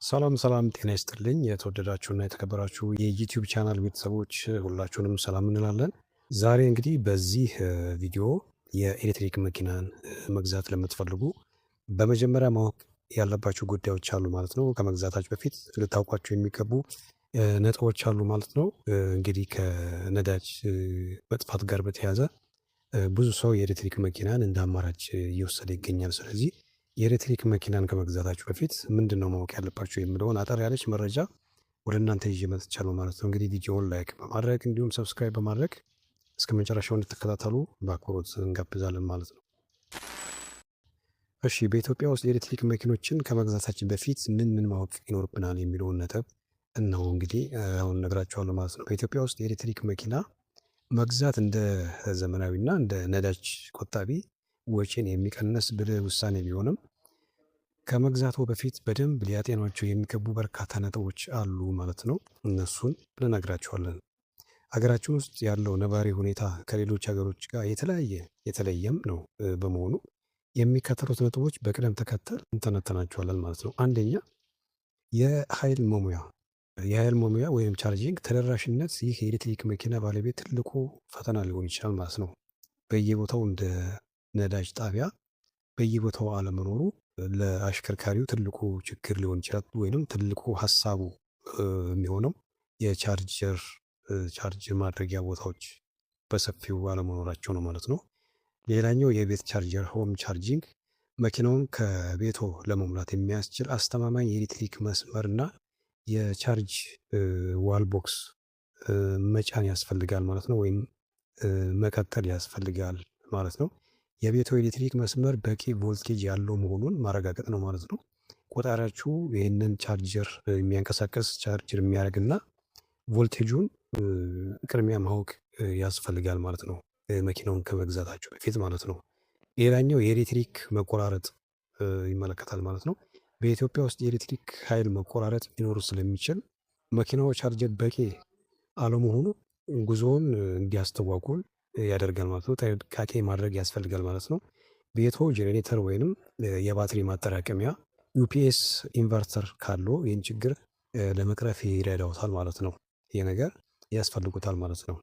ሰላም ሰላም ጤና ይስጥልኝ የተወደዳችሁና የተከበራችሁ የዩቲዩብ ቻናል ቤተሰቦች ሁላችሁንም ሰላም እንላለን። ዛሬ እንግዲህ በዚህ ቪዲዮ የኤሌክትሪክ መኪናን መግዛት ለምትፈልጉ በመጀመሪያ ማወቅ ያለባችሁ ጉዳዮች አሉ ማለት ነው። ከመግዛታችሁ በፊት ልታውቋቸው የሚገቡ ነጥቦች አሉ ማለት ነው። እንግዲህ ከነዳጅ መጥፋት ጋር በተያያዘ ብዙ ሰው የኤሌክትሪክ መኪናን እንደ አማራጭ እየወሰደ ይገኛል። ስለዚህ የኤሌክትሪክ መኪናን ከመግዛታችሁ በፊት ምንድነው ማወቅ ያለባችሁ የሚለውን አጠር ያለች መረጃ ወደ እናንተ ይዤ መጥቻለሁ ማለት ነው። እንግዲህ ቪዲዮውን ላይክ በማድረግ እንዲሁም ሰብስክራይብ በማድረግ እስከ መጨረሻው እንድትከታተሉ በአክብሮት እንጋብዛለን ማለት ነው። እሺ፣ በኢትዮጵያ ውስጥ የኤሌክትሪክ መኪኖችን ከመግዛታችን በፊት ምን ማወቅ ይኖርብናል የሚለውን ነጥብ እነሆ እንግዲህ አሁን እነግራችኋለሁ ማለት ነው። በኢትዮጵያ ውስጥ የኤሌክትሪክ መኪና መግዛት እንደ ዘመናዊና እንደ ነዳጅ ቆጣቢ ወጪን የሚቀንስ ብልህ ውሳኔ ቢሆንም ከመግዛቱ በፊት በደንብ ሊያጤኗቸው የሚገቡ በርካታ ነጥቦች አሉ ማለት ነው። እነሱን እንነግራችኋለን። ሀገራችን ውስጥ ያለው ነባሪ ሁኔታ ከሌሎች ሀገሮች ጋር የተለየም ነው በመሆኑ የሚከተሉት ነጥቦች በቅደም ተከተል እንተነተናቸዋለን ማለት ነው። አንደኛ፣ የኃይል መሙያ ወይም ቻርጂንግ ተደራሽነት። ይህ የኤሌክትሪክ መኪና ባለቤት ትልቁ ፈተና ሊሆን ይችላል ማለት ነው። በየቦታው እንደ ነዳጅ ጣቢያ በየቦታው አለመኖሩ ለአሽከርካሪው ትልቁ ችግር ሊሆን ይችላል። ወይንም ትልቁ ሀሳቡ የሚሆነው ቻርጅ ማድረጊያ ቦታዎች በሰፊው አለመኖራቸው ነው ማለት ነው። ሌላኛው የቤት ቻርጀር ሆም ቻርጂንግ፣ መኪናውን ከቤቶ ለመሙላት የሚያስችል አስተማማኝ የኤሌክትሪክ መስመርና የቻርጅ ዋል ቦክስ መጫን ያስፈልጋል ማለት ነው። ወይም መቀጠል ያስፈልጋል ማለት ነው። የቤቱ ኤሌክትሪክ መስመር በቂ ቮልቴጅ ያለው መሆኑን ማረጋገጥ ነው ማለት ነው። ቆጣሪያችሁ ይህንን ቻርጀር የሚያንቀሳቀስ ቻርጀር የሚያደርግና ቮልቴጁን ቅድሚያ ማወቅ ያስፈልጋል ማለት ነው፣ መኪናውን ከመግዛታችሁ በፊት ማለት ነው። ሌላኛው የኤሌክትሪክ መቆራረጥ ይመለከታል ማለት ነው። በኢትዮጵያ ውስጥ የኤሌክትሪክ ኃይል መቆራረጥ ሊኖር ስለሚችል መኪናው ቻርጀር በቂ አለመሆኑ ጉዞውን እንዲያስተጓጉል ያደርጋል ማለት ነው። ጥንቃቄ ማድረግ ያስፈልጋል ማለት ነው። ቤቶ ጄኔሬተር ወይንም የባትሪ ማጠራቀሚያ ዩፒኤስ ኢንቨርተር ካለው ይህን ችግር ለመቅረፍ ይረዳውታል ማለት ነው። ይህ ነገር ያስፈልጉታል ማለት ነው።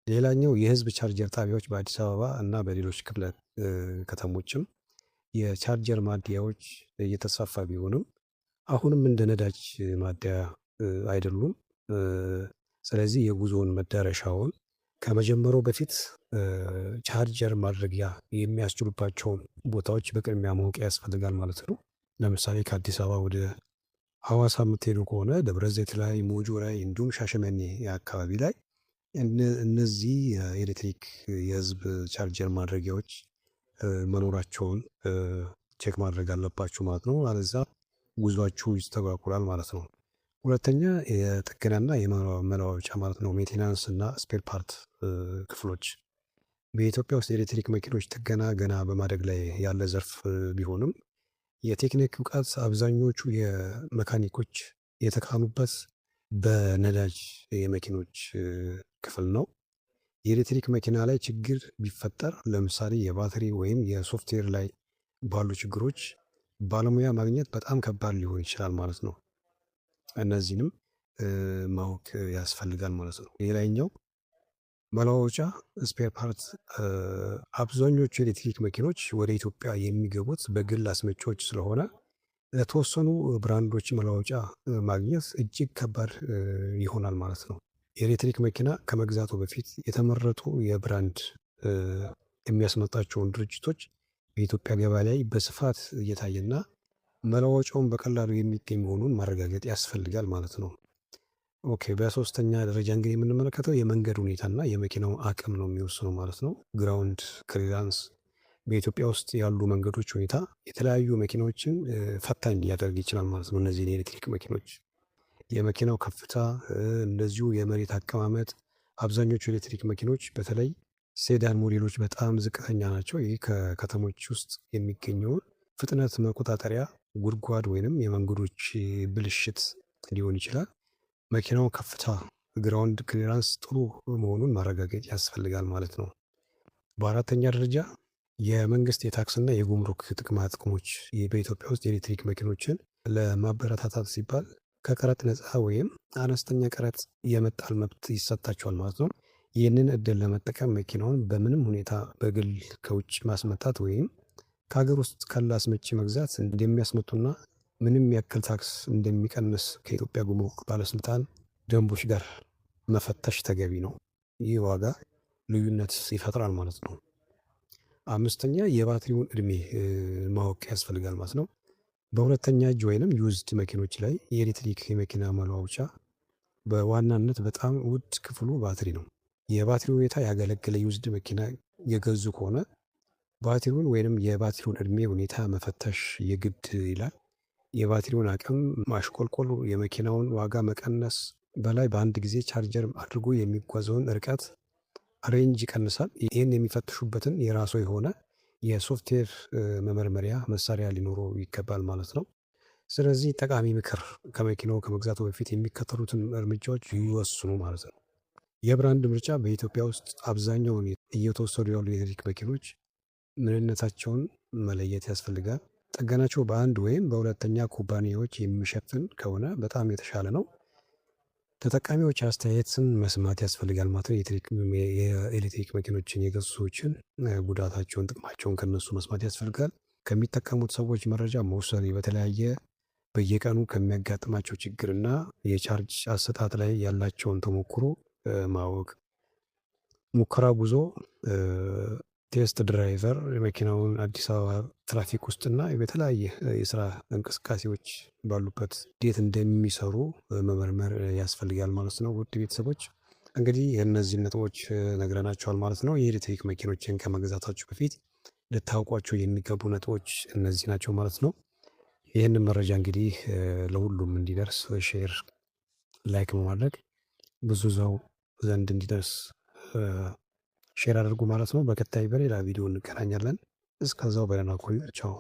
ሌላኛው የህዝብ ቻርጀር ጣቢያዎች በአዲስ አበባ እና በሌሎች ክፍለ ከተሞችም የቻርጀር ማደያዎች እየተስፋፋ ቢሆንም አሁንም እንደ ነዳጅ ማደያ አይደሉም። ስለዚህ የጉዞውን መዳረሻውን ከመጀመሩ በፊት ቻርጀር ማድረጊያ የሚያስችሉባቸውን ቦታዎች በቅድሚያ ማወቅ ያስፈልጋል ማለት ነው። ለምሳሌ ከአዲስ አበባ ወደ ሐዋሳ የምትሄዱ ከሆነ ደብረ ዘይት ላይ፣ ሞጆ ላይ እንዲሁም ሻሸመኔ አካባቢ ላይ እነዚህ የኤሌክትሪክ የህዝብ ቻርጀር ማድረጊያዎች መኖራቸውን ቼክ ማድረግ አለባችሁ ማለት ነው። አለዛ ጉዟችሁ ይስተጓጉላል ማለት ነው። ሁለተኛ፣ የጥገናና የመለዋወጫ ማለት ነው፣ ሜንቴናንስ እና ስፔር ፓርት ክፍሎች። በኢትዮጵያ ውስጥ የኤሌክትሪክ መኪኖች ጥገና ገና በማደግ ላይ ያለ ዘርፍ ቢሆንም የቴክኒክ እውቀት አብዛኞቹ የመካኒኮች የተካኑበት በነዳጅ የመኪኖች ክፍል ነው። የኤሌክትሪክ መኪና ላይ ችግር ቢፈጠር ለምሳሌ የባትሪ ወይም የሶፍትዌር ላይ ባሉ ችግሮች ባለሙያ ማግኘት በጣም ከባድ ሊሆን ይችላል ማለት ነው። እነዚህንም ማወቅ ያስፈልጋል ማለት ነው። ሌላኛው መለዋወጫ ስፔር ፓርት። አብዛኞቹ የኤሌክትሪክ መኪኖች ወደ ኢትዮጵያ የሚገቡት በግል አስመጪዎች ስለሆነ ለተወሰኑ ብራንዶች መለዋወጫ ማግኘት እጅግ ከባድ ይሆናል ማለት ነው። የኤሌክትሪክ መኪና ከመግዛቱ በፊት የተመረጡ የብራንድ የሚያስመጣቸውን ድርጅቶች በኢትዮጵያ ገበያ ላይ በስፋት እየታየና መለዋወጫውን በቀላሉ የሚገኝ መሆኑን ማረጋገጥ ያስፈልጋል ማለት ነው። ኦኬ፣ በሶስተኛ ደረጃ እንግዲህ የምንመለከተው የመንገድ ሁኔታና የመኪናው አቅም ነው የሚወስነው ማለት ነው። ግራውንድ ክሊራንስ። በኢትዮጵያ ውስጥ ያሉ መንገዶች ሁኔታ የተለያዩ መኪናዎችን ፈታኝ ሊያደርግ ይችላል ማለት ነው። እነዚህን የኤሌክትሪክ መኪኖች የመኪናው ከፍታ፣ እንደዚሁ የመሬት አቀማመጥ። አብዛኞቹ ኤሌክትሪክ መኪኖች በተለይ ሴዳን ሞዴሎች በጣም ዝቅተኛ ናቸው። ይህ ከከተሞች ውስጥ የሚገኘውን ፍጥነት መቆጣጠሪያ ጉድጓድ ወይንም የመንገዶች ብልሽት ሊሆን ይችላል። መኪናው ከፍታ ግራውንድ ክሊራንስ ጥሩ መሆኑን ማረጋገጥ ያስፈልጋል ማለት ነው። በአራተኛ ደረጃ የመንግስት የታክስና የጉምሩክ ጥቅማ ጥቅሞች በኢትዮጵያ ውስጥ የኤሌክትሪክ መኪኖችን ለማበረታታት ሲባል ከቀረጥ ነፃ ወይም አነስተኛ ቀረጥ የመጣል መብት ይሰጣቸዋል ማለት ነው። ይህንን እድል ለመጠቀም መኪናውን በምንም ሁኔታ በግል ከውጭ ማስመጣት ወይም ከሀገር ውስጥ ካለ አስመጪ መግዛት እንደሚያስመጡና ምንም ያክል ታክስ እንደሚቀንስ ከኢትዮጵያ ጉምሩክ ባለስልጣን ደንቦች ጋር መፈተሽ ተገቢ ነው። ይህ ዋጋ ልዩነት ይፈጥራል ማለት ነው። አምስተኛ የባትሪውን እድሜ ማወቅ ያስፈልጋል ማለት ነው። በሁለተኛ እጅ ወይንም ዩዝድ መኪኖች ላይ የኤሌክትሪክ የመኪና መለዋወጫ በዋናነት በጣም ውድ ክፍሉ ባትሪ ነው። የባትሪ ሁኔታ ያገለገለ ዩዝድ መኪና የገዙ ከሆነ ባትሪውን ወይንም የባትሪውን እድሜ ሁኔታ መፈተሽ የግድ ይላል። የባትሪውን አቅም ማሽቆልቆል የመኪናውን ዋጋ መቀነስ በላይ በአንድ ጊዜ ቻርጀር አድርጎ የሚጓዘውን ርቀት ሬንጅ ይቀንሳል። ይህን የሚፈትሹበትን የራሱ የሆነ የሶፍትዌር መመርመሪያ መሳሪያ ሊኖረው ይገባል ማለት ነው። ስለዚህ ጠቃሚ ምክር ከመኪናው ከመግዛቱ በፊት የሚከተሉትን እርምጃዎች ይወስኑ ማለት ነው። የብራንድ ምርጫ በኢትዮጵያ ውስጥ አብዛኛውን እየተወሰዱ ያሉ የኤሌክትሪክ መኪኖች ምንነታቸውን መለየት ያስፈልጋል። ጥገናቸው በአንድ ወይም በሁለተኛ ኩባንያዎች የሚሸፍን ከሆነ በጣም የተሻለ ነው። ተጠቃሚዎች አስተያየትን መስማት ያስፈልጋል ማለት ነው። የኤሌክትሪክ መኪኖችን የገዙ ሰዎችን ጉዳታቸውን፣ ጥቅማቸውን ከነሱ መስማት ያስፈልጋል። ከሚጠቀሙት ሰዎች መረጃ መውሰድ በተለያየ በየቀኑ ከሚያጋጥማቸው ችግርና የቻርጅ አሰጣጥ ላይ ያላቸውን ተሞክሮ ማወቅ። ሙከራ ጉዞ ቴስት ድራይቨር የመኪናውን አዲስ አበባ ትራፊክ ውስጥና በተለያየ የስራ እንቅስቃሴዎች ባሉበት እንዴት እንደሚሰሩ መመርመር ያስፈልጋል ማለት ነው። ውድ ቤተሰቦች እንግዲህ የእነዚህ ነጥቦች ነግረናቸዋል ማለት ነው። የኤሌክትሪክ መኪኖችን ከመግዛታችሁ በፊት ልታውቋቸው የሚገቡ ነጥቦች እነዚህ ናቸው ማለት ነው። ይህንን መረጃ እንግዲህ ለሁሉም እንዲደርስ ሼር፣ ላይክ በማድረግ ብዙ ሰው ዘንድ እንዲደርስ ሼር አድርጉ ማለት ነው። በቀጣይ በሌላ ቪዲዮ እንገናኛለን። እስከዛው በደህና ቆዩ። ቻው።